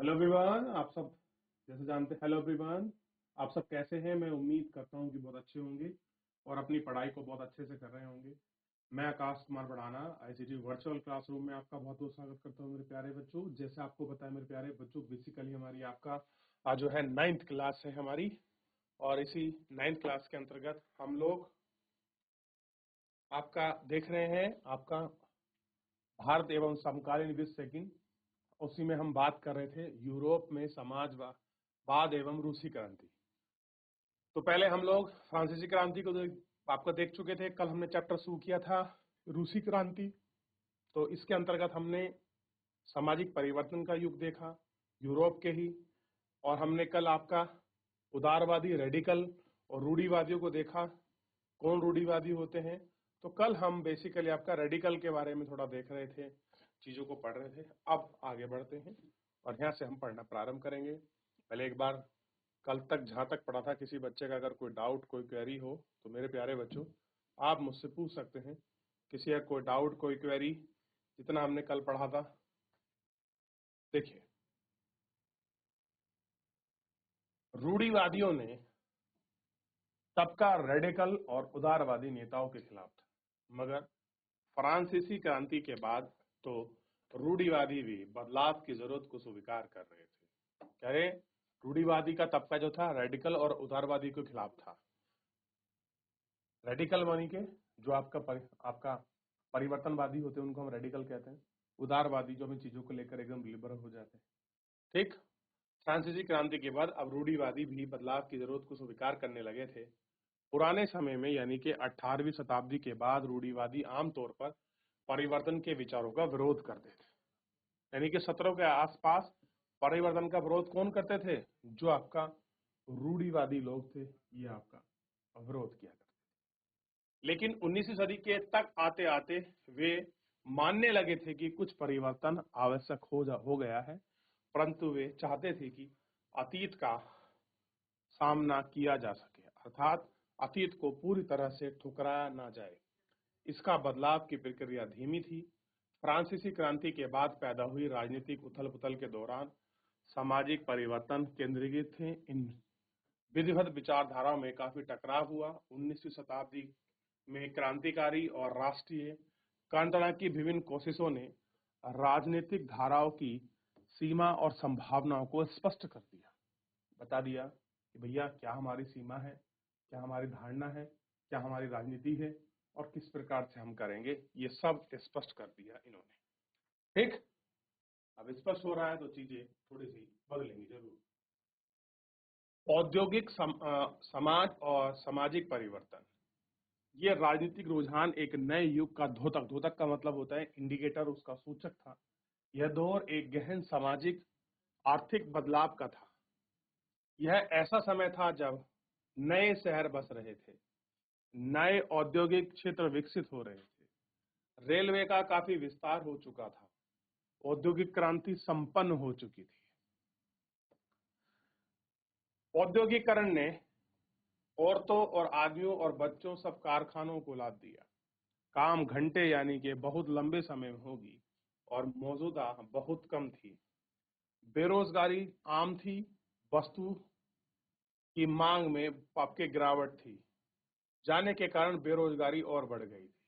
Hello everyone, आप सब जैसे जानते हैं। हेलो एवरीवन, आप सब कैसे हैं? मैं उम्मीद करता हूं कि बहुत अच्छे होंगे और अपनी पढ़ाई को बहुत अच्छे से कर रहे होंगे। मैं आकाश कुमार बढ़ाना आईसीटी वर्चुअल क्लासरूम में आपका बहुत बहुत स्वागत करता हूं मेरे प्यारे बच्चों। जैसे आपको पता है मेरे प्यारे बच्चों, बेसिकली हमारी आपका आज जो है 9th क्लास है हमारी, और इसी 9th क्लास के अंतर्गत हम लोग आपका देख रहे हैं आपका भारत एवं समकालीन विश्व सेकंड। उसी में हम बात कर रहे थे यूरोप में समाजवाद एवं रूसी क्रांति। तो पहले हम लोग फ्रांसीसी क्रांति को आपका देख चुके थे। कल हमने चैप्टर शुरू किया था रूसी क्रांति। तो इसके अंतर्गत हमने सामाजिक परिवर्तन का युग देखा यूरोप के ही, और हमने कल आपका उदारवादी रेडिकल और रूढ़िवादियों को देखा, कौन रूढ़िवादी होते हैं। तो कल हम बेसिकली आपका रेडिकल के बारे में थोड़ा देख रहे थे, चीजों को पढ़ रहे थे। अब आगे बढ़ते हैं और यहाँ से हम पढ़ना प्रारंभ करेंगे। पहले एक बार कल तक जहाँ तक पढ़ा था, किसी बच्चे का अगर कोई डाउट कोई क्वेरी हो तो मेरे प्यारे बच्चों आप मुझसे पूछ सकते हैं। किसी का कोई डाउट कोई क्वेरी जितना हमने कल पढ़ा था। देखिए, रूढ़िवादियों ने तबका रेडिकल और उदारवादी नेताओं के खिलाफ था, मगर फ्रांसीसी क्रांति के बाद तो रूढ़िवादी भी बदलाव की जरूरत को स्वीकार कर रहे थे। कह रहे रूढ़िवादी का तबका जो था रेडिकल और उदारवादी के खिलाफ था। रेडिकल मानी के जो आपका परिवर्तनवादी होते हैं उनको हम रेडिकल कहते हैं। उदारवादी जो अपनी चीजों को लेकर एकदम लिबरल हो जाते हैं। ठीक, फ्रांसीसी क्रांति के बाद अब रूढ़िवादी भी बदलाव की जरूरत को स्वीकार करने लगे थे। पुराने समय में यानी कि 18वीं शताब्दी के बाद रूढ़िवादी आमतौर पर परिवर्तन के विचारों का विरोध करते थे। यानी कि 17 के आसपास परिवर्तन का विरोध कौन करते थे? जो आपका रूढ़िवादी लोग थे, ये आपका विरोध किया करते थे। लेकिन 19वीं सदी के तक आते आते वे मानने लगे थे कि कुछ परिवर्तन आवश्यक हो गया है, परंतु वे चाहते थे कि अतीत का सामना किया जा सके, अर्थात अतीत को पूरी तरह से ठुकराया ना जाए। इसका बदलाव की प्रक्रिया धीमी थी। फ्रांसीसी क्रांति के बाद पैदा हुई राजनीतिक उथल-पुथल के दौरान सामाजिक परिवर्तन केंद्रीकृत थे। इन विधिवत विचारधाराओं में काफी टकराव हुआ। 19वीं शताब्दी में क्रांतिकारी और राष्ट्रीय कांतरण की विभिन्न कोशिशों ने राजनीतिक धाराओं की सीमा और संभावनाओं को स्पष्ट कर दिया, बता दिया कि भैया क्या हमारी सीमा है, क्या हमारी धारणा है, क्या हमारी राजनीति है और किस प्रकार से हम करेंगे, ये सब स्पष्ट कर दिया इन्होंने। ठीक, अब स्पष्ट हो रहा है तो चीजें थोड़ी सी बदलेंगी जरूर। औद्योगिक समाज और सामाजिक परिवर्तन, ये राजनीतिक रुझान एक नए युग का द्योतक, द्योतक का मतलब होता है इंडिकेटर, उसका सूचक था। यह दौर एक गहन सामाजिक आर्थिक बदलाव का था। यह ऐसा समय था जब नए शहर बस रहे थे, नए औद्योगिक क्षेत्र विकसित हो रहे थे, रेलवे का काफी विस्तार हो चुका था, औद्योगिक क्रांति संपन्न हो चुकी थी। औद्योगिकरण ने औरतों और आदमियों और बच्चों सब कारखानों को लाद दिया। काम घंटे यानी कि बहुत लंबे समय में होगी और मौजूदा बहुत कम थी। बेरोजगारी आम थी। वस्तु की मांग में आपके गिरावट थी जाने के कारण बेरोजगारी और बढ़ गई थी।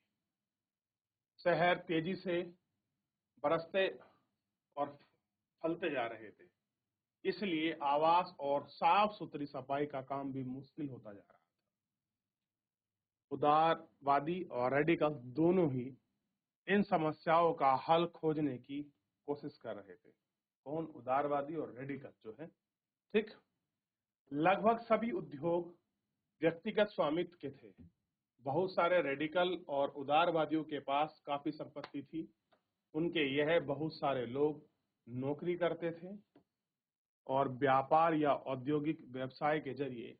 शहर तेजी से बरसते और फलते जा रहे थे, इसलिए आवास और साफ सुथरी सफाई का काम भी मुश्किल होता जा रहा था। उदारवादी और रेडिकल दोनों ही इन समस्याओं का हल खोजने की कोशिश कर रहे थे। कौन? उदारवादी और रेडिकल जो है। ठीक, लगभग सभी उद्योग व्यक्तिगत स्वामित्व के थे। बहुत सारे रेडिकल और उदारवादियों के पास काफी संपत्ति थी। उनके यह बहुत सारे लोग नौकरी करते थे और व्यापार या औद्योगिक व्यवसाय के जरिए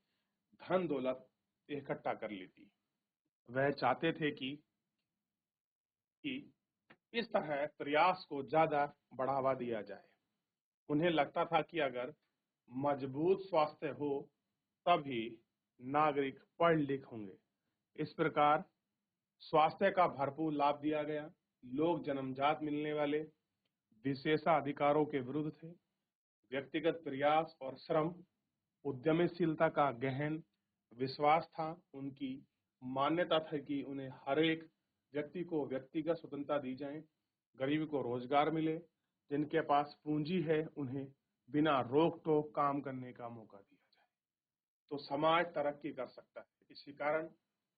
धन दौलत इकट्ठा कर ली थी। वह चाहते थे कि इस तरह प्रयास को ज्यादा बढ़ावा दिया जाए। उन्हें लगता था कि अगर मजबूत स्वास्थ्य हो तभी नागरिक पढ़ लिख होंगे। इस प्रकार स्वास्थ्य का भरपूर लाभ दिया गया। लोग जन्मजात मिलने वाले विशेषाधिकारों के विरुद्ध थे। व्यक्तिगत प्रयास और श्रम, उद्यमशीलता का गहन विश्वास था। उनकी मान्यता था कि उन्हें हर एक व्यक्ति को व्यक्तिगत स्वतंत्रता दी जाए, गरीब को रोजगार मिले, जिनके पास पूंजी है उन्हें बिना रोक टोक काम करने का मौका दिया जाए, तो समाज तरक्की कर सकता है। इसी कारण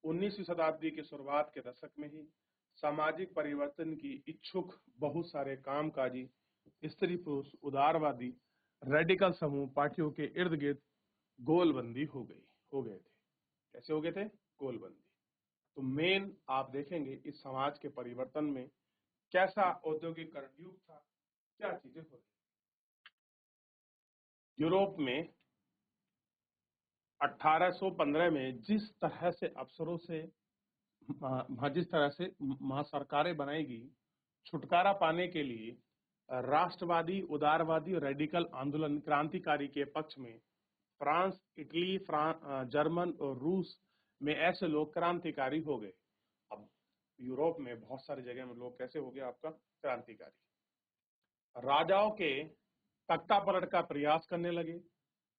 19वीं शताब्दी की शुरुआत के दशक में ही सामाजिक परिवर्तन की इच्छुक बहुत सारे कामकाजी स्त्री पुरुष उदारवादी रेडिकल समूह पार्टियों के इर्द गिर्द गोलबंदी हो गए थे। कैसे हो गए थे? गोलबंदी। तो मेन आप देखेंगे इस समाज के परिवर्तन में कैसा औद्योगिकरण युग था, क्या चीजें हो रही। यूरोप में 1815 में जिस तरह से अफसरों से जिस तरह से सरकारें बनाई गई, छुटकारा पाने के लिए राष्ट्रवादी उदारवादी रेडिकल आंदोलन क्रांतिकारी के पक्ष में फ्रांस, इटली, जर्मन और रूस में ऐसे लोग क्रांतिकारी हो गए। अब यूरोप में बहुत सारी जगह में लोग कैसे हो गए आपका क्रांतिकारी, राजाओं के तख्ता पलट का प्रयास करने लगे।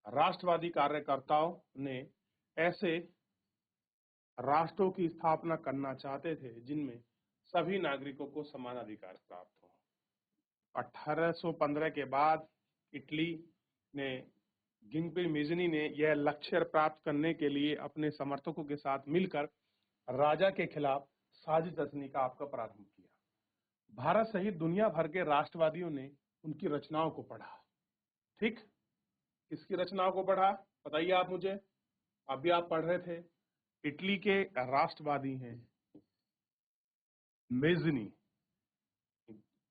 राष्ट्रवादी कार्यकर्ताओं ने ऐसे राष्ट्रों की स्थापना करना चाहते थे जिनमें सभी नागरिकों को समान अधिकार प्राप्त हो। 1815 के बाद इटली ने गिंगपी मेज़नी ने यह लक्ष्य प्राप्त करने के लिए अपने समर्थकों के साथ मिलकर राजा के खिलाफ साजिश रचने का आपका प्रारंभ किया। भारत सहित दुनिया भर के राष्ट्रवादियों ने उनकी रचनाओं को पढ़ा। ठीक, किसकी रचनाओं को पढ़ा बताइए आप मुझे, अभी आप पढ़ रहे थे। इटली के राष्ट्रवादी हैं मेज़नी,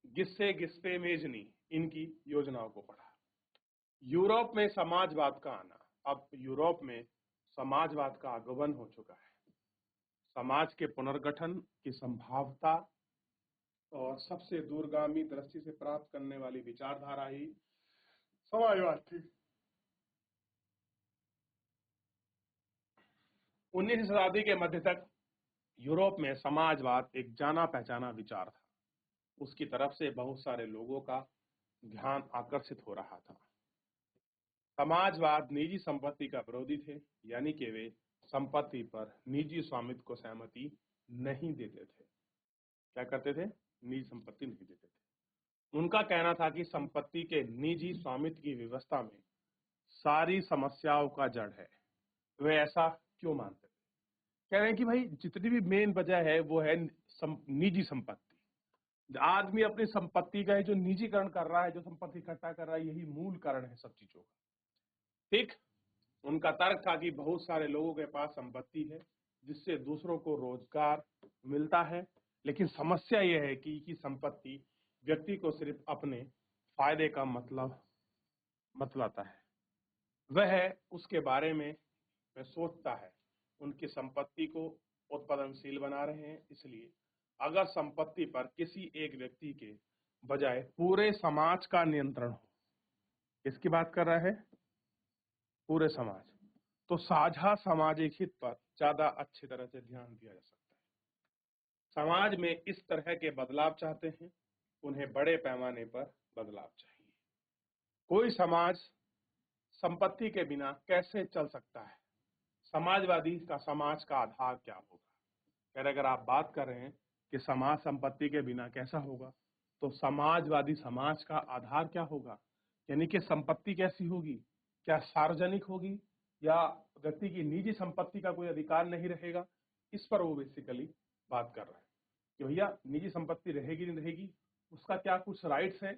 गिस्से मेज़नी, इनकी योजनाओं को पढ़ा। यूरोप में समाजवाद का आना, अब यूरोप में समाजवाद का आगमन हो चुका है। समाज के पुनर्गठन की संभावना और सबसे दूरगामी दृष्टि से प्राप्त करने वाली विचारधारा ही समाजवाद थी। 19वीं शताब्दी के मध्य तक यूरोप में समाजवाद एक जाना पहचाना विचार था। उसकी तरफ से बहुत सारे लोगों का ध्यान आकर्षित हो रहा था। समाजवाद निजी संपत्ति का विरोधी थे, यानी कि वे संपत्ति पर निजी स्वामित्व को सहमति नहीं देते थे। क्या करते थे? निजी संपत्ति नहीं देते थे। उनका कहना था कि संपत्ति के निजी स्वामित्व की व्यवस्था में सारी समस्याओं का जड़ है। वे ऐसा क्यों मानते थे? कह रहे हैं कि भाई जितनी भी मेन वजह है वो है निजी संपत्ति। आदमी अपनी संपत्ति का जो निजीकरण कर रहा है, जो संपत्ति इकट्ठा कर रहा है, यही मूल कारण है सब चीजों का। ठीक, उनका तर्क था कि बहुत सारे लोगों के पास संपत्ति है जिससे दूसरों को रोजगार मिलता है, लेकिन समस्या यह है कि संपत्ति व्यक्ति को सिर्फ अपने फायदे का मतलब बतलाता है। वह उसके बारे में सोचता है, उनकी संपत्ति को उत्पादनशील बना रहे हैं। इसलिए अगर संपत्ति पर किसी एक व्यक्ति के बजाय पूरे समाज का नियंत्रण हो, किसकी बात कर रहा है? पूरे समाज, तो साझा सामाजिक हित पर ज्यादा अच्छी तरह से ध्यान दिया जा सकता है। समाज में इस तरह के बदलाव चाहते हैं, उन्हें बड़े पैमाने पर बदलाव चाहिए। कोई समाज संपत्ति के बिना कैसे चल सकता है? समाजवादी का समाज का आधार क्या होगा? अगर आप बात कर रहे हैं कि समाज संपत्ति के बिना कैसा होगा, तो समाजवादी समाज का आधार क्या होगा? यानी कि संपत्ति कैसी होगी? क्या सार्वजनिक होगी या व्यक्ति की निजी संपत्ति का कोई अधिकार नहीं रहेगा? इस पर वो बेसिकली बात कर रहा है कि भैया निजी संपत्ति रहेगी नहीं रहेगी, उसका क्या कुछ राइट्स हैं,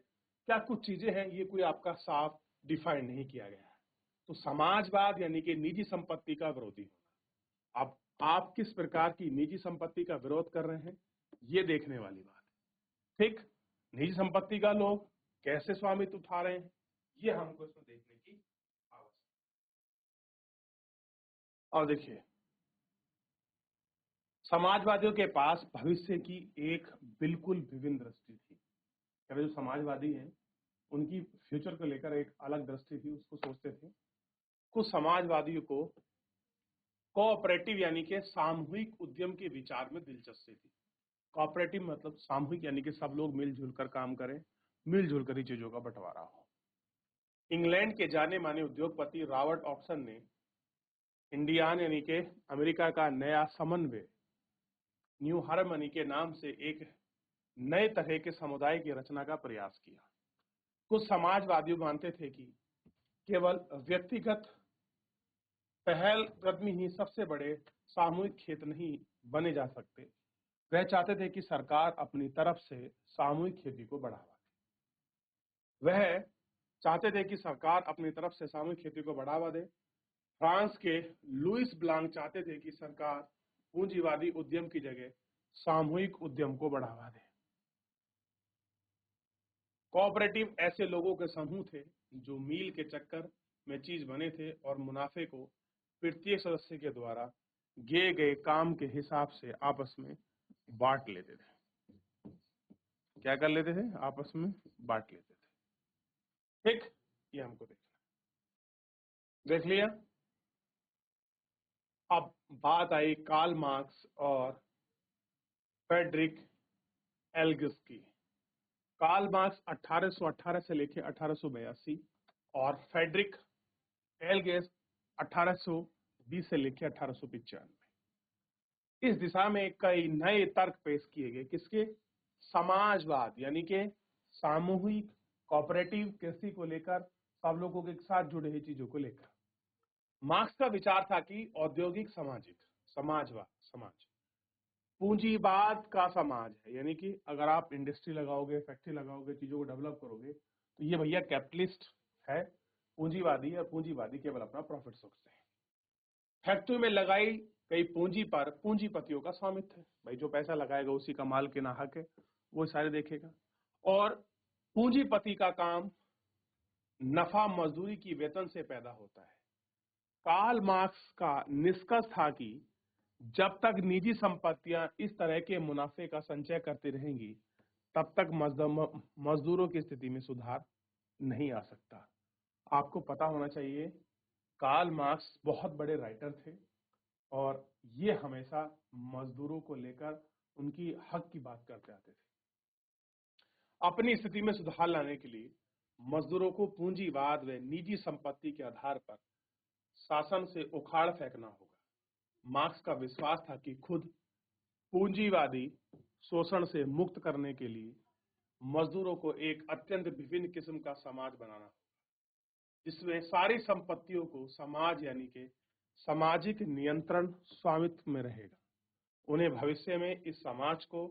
क्या कुछ चीजें हैं, ये कोई आपका साफ डिफाइन नहीं किया गया है। तो समाजवाद यानी कि निजी संपत्ति का विरोधी होना। अब आप किस प्रकार की निजी संपत्ति का विरोध कर रहे हैं, ये देखने वाली बात है। ठीक, निजी संपत्ति का लोग कैसे स्वामित्व उठा रहे हैं, ये हमको इसमें देखने की आवश्यकता। और देखिए, समाजवादियों के पास भविष्य की एक बिल्कुल विभिन्न दृष्टि थी। जो समाजवादी हैं उनकी फ्यूचर को लेकर एक अलग दृष्टि थी, उसको सोचते थे। कुछ समाजवादियों को कोऑपरेटिव यानी कि सामूहिक उद्यम के विचार में दिलचस्पी थी। कोऑपरेटिव मतलब सामूहिक, यानी कि सब लोग मिलजुल कर काम करें, मिलजुल कर ही चीजों का बंटवारा हो। इंग्लैंड के जाने माने उद्योगपति रॉबर्ट ऑप्सन ने इंडियान यानी के अमेरिका का नया समन्वय न्यू हार्मनी के नाम से एक नए तरह के समुदाय की रचना का प्रयास किया। कुछ समाजवादी मानते थे कि केवल व्यक्तिगत पहल कदमी ही सबसे बड़े सामूहिक खेत नहीं बने जा सकते। वह चाहते थे कि सरकार अपनी तरफ से सामूहिक खेती को बढ़ावा दे। वह चाहते थे कि सरकार अपनी तरफ से सामूहिक खेती को बढ़ावा दे। फ्रांस के लुइस ब्लांक चाहते थे कि सरकार पूंजीवादी उद्यम की जगह सामूहिक उद्यम को बढ़ावा दे। कोऑपरेटिव ऐसे लोगों के समूह थे जो मील के चक्कर में चीज बने थे और मुनाफे को प्रत्येक सदस्य के द्वारा किए गए काम के हिसाब से आपस में बांट लेते थे। क्या कर लेते थे? आपस में बांट लेते थे। ठीक, ये हमको देखना। देख लिया। अब बात आई कार्ल मार्क्स और फ्रेडरिक एंगल्स की। कार्ल मार्क्स 1818 से लेकर 1882 और फ्रेडरिक एंगल्स 1820 से लेकर 1895। इस दिशा में कई नए तर्क पेश किए गए। किसके? समाजवाद यानी कि सामूहिक कोऑपरेटिव कृषि को लेकर, सब लोगों के साथ जुड़े हुए चीजों को लेकर। मार्क्स का विचार था कि औद्योगिक सामाजिक समाज पूंजीवाद का समाज है। यानी कि अगर आप इंडस्ट्री लगाओगे, फैक्ट्री लगाओगे, चीजों को डेवलप करोगे, तो ये भैया कैपिटलिस्ट है, पूंजीवादी, और पूंजीवादी केवल अपना प्रॉफिट सोचते हैं। फैक्ट्री में लगाई गई पूंजी पर पूंजीपतियों का स्वामित्व है। भाई जो पैसा लगाएगा उसी का माल के ना हक है, वो सारे देखेगा। और पूंजीपति का काम नफा मजदूरी की वेतन से पैदा होता है। कार्ल मार्क्स का निष्कर्ष था कि जब तक निजी संपत्तियां इस तरह के मुनाफे का संचय करती रहेंगी, तब तक मजदूरों की स्थिति में सुधार नहीं आ सकता। आपको पता होना चाहिए, कार्ल मार्क्स बहुत बड़े राइटर थे और ये हमेशा मजदूरों को लेकर उनकी हक की बात करते आते थे। अपनी स्थिति में सुधार लाने के लिए मजदूरों को पूंजीवाद व निजी संपत्ति के आधार पर शासन से उखाड़ फेंकना होगा। मार्क्स का विश्वास था कि खुद पूंजीवादी शोषण से मुक्त करने के लिए मजदूरों को एक अत्यंत विभिन्न किस्म का समाज बनाना होगा, जिसमें सारी संपत्तियों को समाज यानी कि सामाजिक नियंत्रण स्वामित्व में रहेगा। उन्हें भविष्य में इस समाज को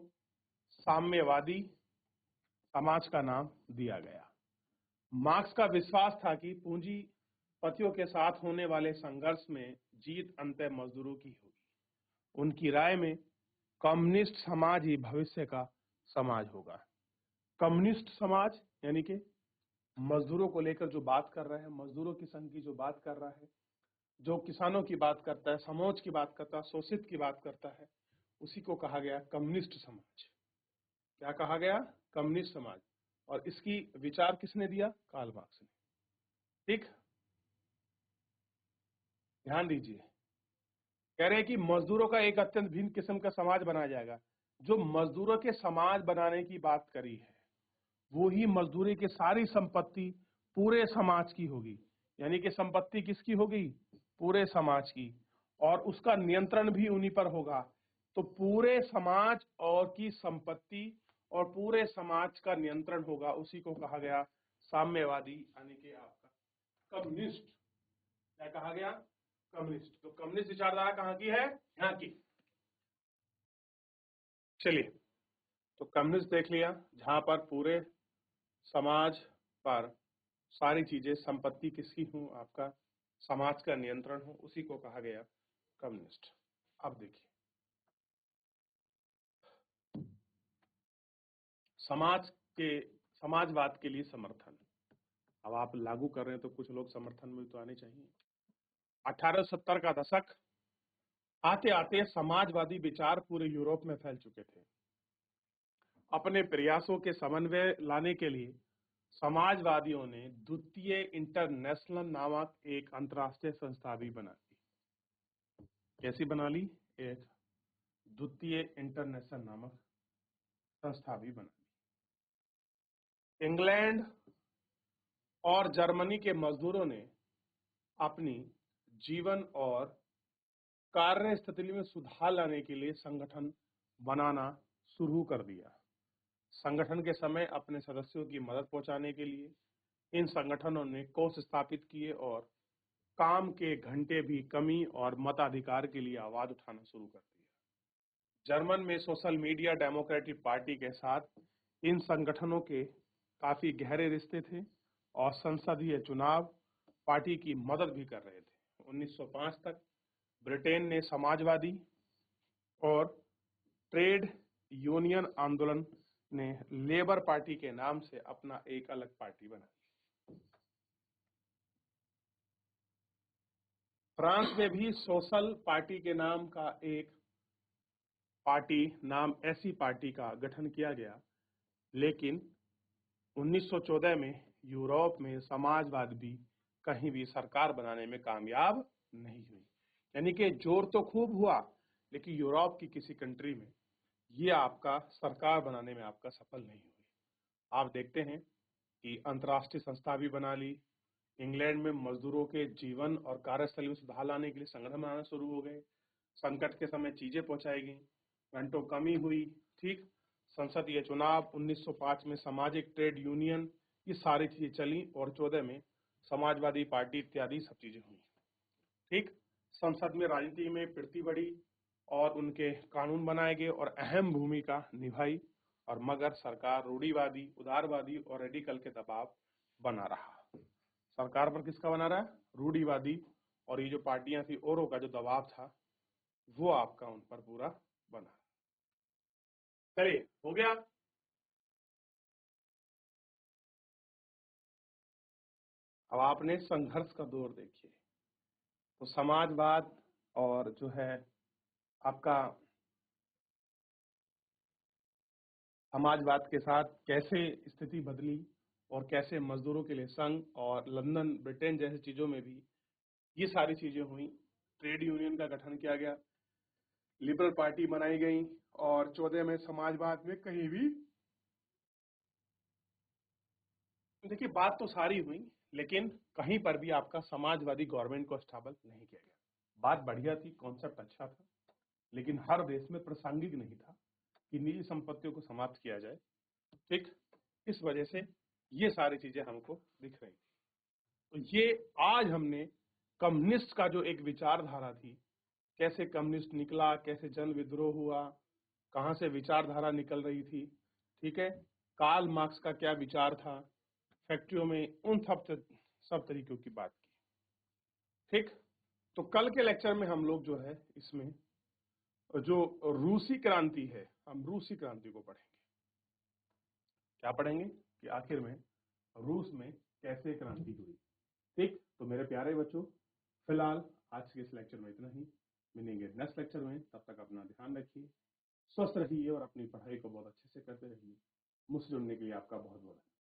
साम्यवादी समाज का नाम दिया गया। मार्क्स का विश्वास था कि पूंजीपतियों के साथ होने वाले संघर्ष में जीत अंततः मजदूरों की होगी। उनकी राय में कम्युनिस्ट समाज ही भविष्य का समाज होगा। कम्युनिस्ट समाज यानी कि मजदूरों को लेकर जो बात कर रहा है, मजदूरों की संघ की जो बात कर रहा है, जो किसानों की बात करता है, समोच्च की बात करता है, शोषित की बात करता है, उसी को कहा गया कम्युनिस्ट समाज। क्या कहा गया? कम्युनिस्ट समाज। और इसकी विचार किसने दिया? कार्ल मार्क्स ने। ठीक, ध्यान दीजिए। कह रहे हैं कि मजदूरों का एक अत्यंत भिन्न किस्म का समाज बनाया जाएगा। जो मजदूरों के समाज बनाने की बात करी है, वो ही मजदूरी की सारी संपत्ति पूरे समाज की होगी। यानी कि संपत्ति किसकी होगी? पूरे समाज की, और उसका नियंत्रण भी उन्हीं पर होगा। तो पूरे समाज और की संपत्ति और पूरे समाज का नियंत्रण होगा, उसी को कहा गया साम्यवादी यानी कि आपका कम्युनिस्ट। क्या कहा गया? कम्युनिस्ट। तो कम्युनिस्ट विचारधारा कहाँ की है? यहाँ की। चलिए, तो कम्युनिस्ट देख लिया, जहां पर पूरे समाज पर सारी चीजें, संपत्ति किसकी हो? आपका समाज का नियंत्रण हो, उसी को कहा गया कम्युनिस्ट। अब देखिए, समाजवाद के लिए समर्थन। अब आप लागू कर रहे हैं तो कुछ लोग समर्थन में तो आने चाहिए। 1870 का दशक आते आते समाजवादी विचार पूरे यूरोप में फैल चुके थे। अपने प्रयासों के समन्वय लाने के लिए समाजवादियों ने द्वितीय इंटरनेशनल नामक एक अंतर्राष्ट्रीय संस्था भी बना ली। कैसी बना ली? एक द्वितीय इंटरनेशनल नामक संस्था भी बना ली। इंग्लैंड और जर्मनी के मजदूरों ने अपनी जीवन और कार्य स्थिति में सुधार लाने के लिए संगठन बनाना शुरू कर दिया। संगठन के समय अपने सदस्यों की मदद पहुंचाने के लिए इन संगठनों ने कोष स्थापित किए और काम के घंटे भी कमी और मताधिकार के लिए आवाज उठाना शुरू कर दिया। जर्मन में सोशल मीडिया डेमोक्रेटिक पार्टी के साथ इन संगठनों के काफी गहरे रिश्ते थे और संसदीय चुनाव पार्टी की मदद भी कर रहे थे। 1905 तक ब्रिटेन ने समाजवादी और ट्रेड यूनियन आंदोलन ने लेबर पार्टी के नाम से अपना एक अलग पार्टी बना ली। फ्रांस में भी सोशल पार्टी के नाम का एक पार्टी नाम ऐसी पार्टी का गठन किया गया, लेकिन 1914 में यूरोप में समाजवाद भी कहीं भी सरकार बनाने में कामयाब नहीं हुई। यानी कि जोर तो खूब हुआ, लेकिन यूरोप की किसी कंट्री में ये आपका सरकार बनाने में आपका सफल नहीं हुई। आप देखते हैं कि अंतर्राष्ट्रीय संस्था भी बना ली, इंग्लैंड में मजदूरों के जीवन और कार्यस्थल में सुधार लाने के लिए संगठन बनाना शुरू हो गए, संकट के समय चीजें पहुंचाई गई, घंटों कमी हुई, ठीक, संसदीय चुनाव, 1905 में सामाजिक ट्रेड यूनियन, ये सारी चीजें चली और 14 में समाजवादी पार्टी इत्यादि सब चीजें हुई। ठीक, संसद में राजनीति में प्रगति बढ़ी और उनके कानून बनाए गए और अहम भूमिका निभाई, और मगर सरकार रूढ़िवादी, उदारवादी और रेडिकल के दबाव बना रहा। सरकार पर किसका बना रहा है? रूढ़िवादी, और ये जो पार्टियां थी औरों का जो दबाव था वो आपका उन पर पूरा बना। चलिए, हो गया। अब आपने संघर्ष का दौर देखिए, तो समाजवाद और जो है आपका समाजवाद के साथ कैसे स्थिति बदली और कैसे मजदूरों के लिए संघ और लंदन, ब्रिटेन जैसी चीजों में भी ये सारी चीजें हुई। ट्रेड यूनियन का गठन किया गया, लिबरल पार्टी बनाई गई और 14 में समाजवाद में कहीं भी, देखिए बात तो सारी हुई, लेकिन कहीं पर भी आपका समाजवादी गवर्नमेंट को स्टेबल नहीं किया गया। बात बढ़िया थी, कॉन्सेप्ट अच्छा था, लेकिन हर देश में प्रासंगिक नहीं था कि निजी संपत्तियों को समाप्त किया जाए। ठीक, इस वजह से ये सारी चीजें हमको दिख रही। तो ये आज हमने कम्युनिस्ट का जो एक विचारधारा थी, कैसे कम्युनिस्ट निकला, कैसे जन विद्रोह हुआ, कहां से विचारधारा निकल रही थी, ठीक है, कार्ल मार्क्स का क्या विचार था फैक्ट्रियों में, उन सब तरीकों की बात की। ठीक, तो कल के लेक्चर में हम लोग जो है इसमें जो रूसी क्रांति है, हम रूसी क्रांति को पढ़ेंगे। क्या पढ़ेंगे कि आखिर में रूस में कैसे क्रांति हुई। ठीक, तो मेरे प्यारे बच्चों, फिलहाल आज के इस लेक्चर में इतना ही, मिलेंगे नेक्स्ट लेक्चर में। तब तक अपना ध्यान रखिए, स्वस्थ रहिए और अपनी पढ़ाई को बहुत अच्छे से करते रहिए। मुझसे जुड़ने के लिए आपका बहुत बहुत धन्यवाद।